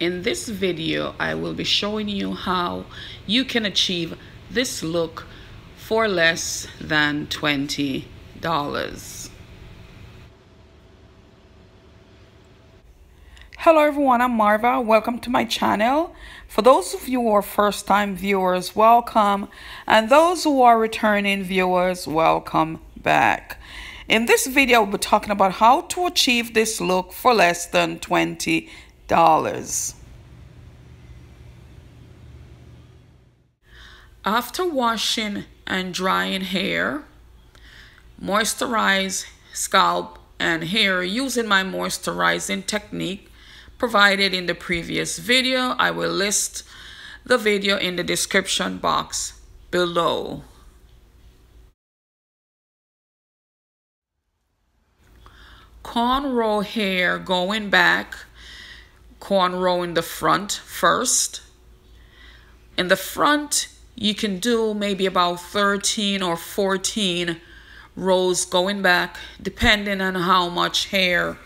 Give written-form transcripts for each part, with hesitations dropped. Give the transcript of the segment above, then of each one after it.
In this video, I will be showing you how you can achieve this look for less than $20. Hello everyone, I'm Marva. Welcome to my channel. For those of you who are first-time viewers, welcome. And those who are returning viewers, welcome back. In this video, we'll be talking about how to achieve this look for less than $20. After washing and drying hair, moisturize scalp and hair using my moisturizing technique provided in the previous video. I will list the video in the description box below. Cornrow hair going back, cornrow in the front first. In the front, you can do maybe about 13 or 14 rows going back, depending on how much hair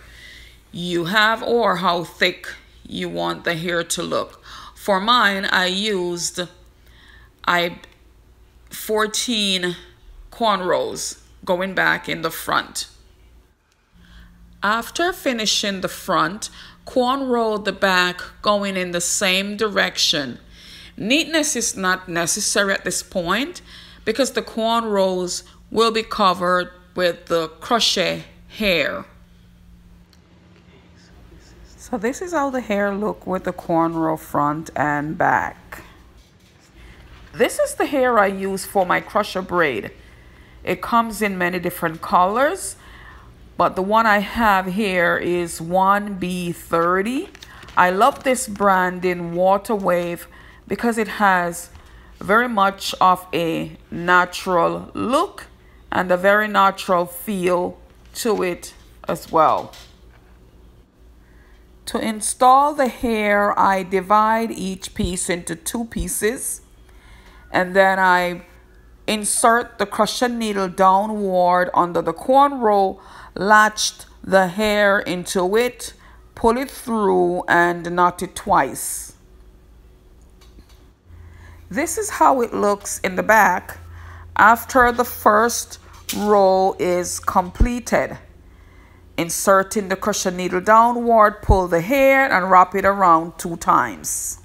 you have or how thick you want the hair to look. For mine, I used 14 cornrows going back in the front. After finishing the front, cornrow the back going in the same direction. Neatness is not necessary at this point because the cornrows will be covered with the crochet hair. So this is how the hair look with the cornrow front and back. This is the hair I use for my crochet braid. It comes in many different colors, but the one I have here is 1B30. I love this brand in Water Wave because it has very much of a natural look and a very natural feel to it as well. To install the hair, I divide each piece into 2 pieces, and then I insert the crochet needle downward under the cornrow, latched the hair into it, pull it through, and knot it twice. This is how it looks in the back after the first row is completed. Inserting the crochet needle downward, pull the hair and wrap it around 2 times.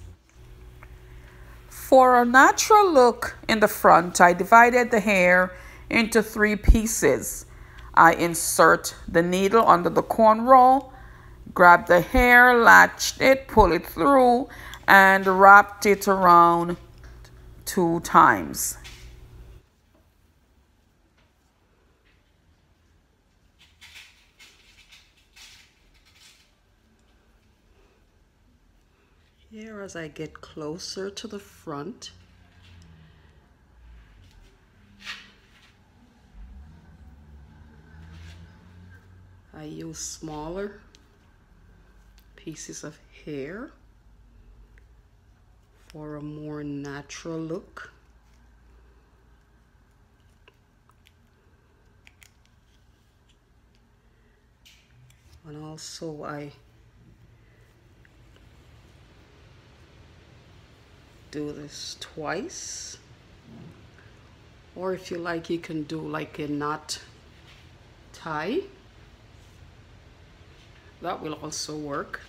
For a natural look in the front, I divided the hair into 3 pieces. I insert the needle under the cornrow, grab the hair, latched it, pull it through, and wrapped it around 2 times. Here, as I get closer to the front, I use smaller pieces of hair for a more natural look. And also I do this twice, or if you like, you can do like a knot tie. That will also work.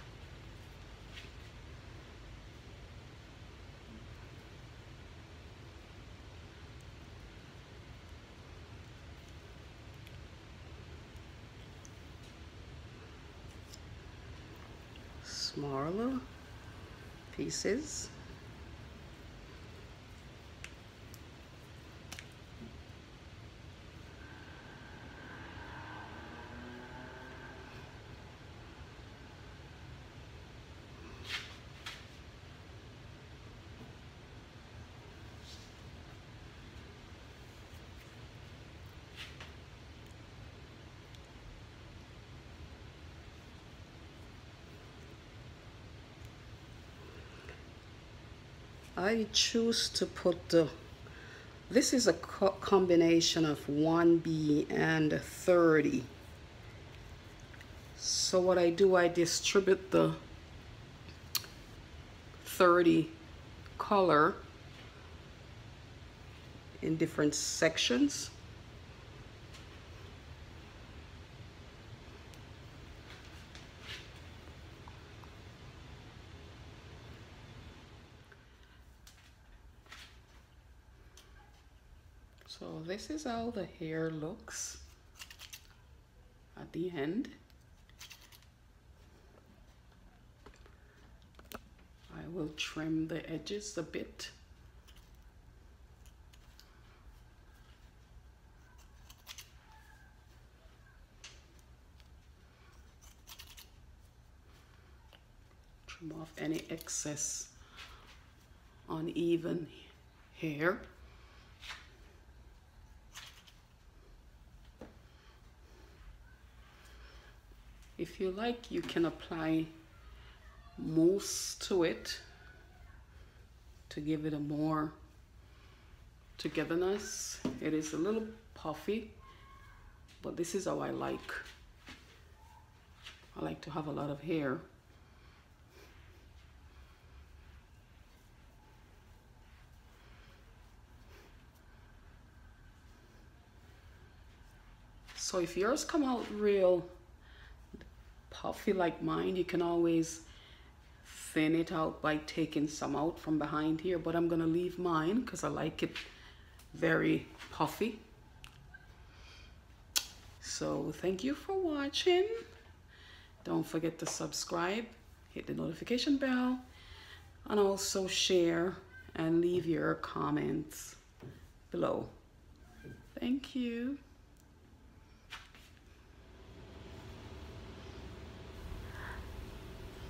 Smaller pieces. I choose to put this is a combination of 1B and 30. So what I do, I distribute the 30 color in different sections. So this is how the hair looks at the end. I will trim the edges a bit. Trim off any excess uneven hair. If you like, you can apply mousse to it to give it a more togetherness. It is a little puffy, but this is how I like to have a lot of hair. So if yours come out real puffy like mine, you can always thin it out by taking some out from behind here, but I'm gonna leave mine because I like it very puffy. So thank you for watching. Don't forget to subscribe, hit the notification bell, and also share and leave your comments below. Thank you.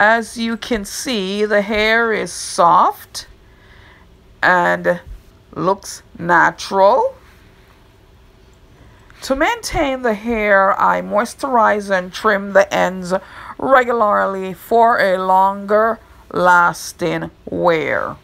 As you can see, the hair is soft and looks natural. To maintain the hair, I moisturize and trim the ends regularly for a longer lasting wear.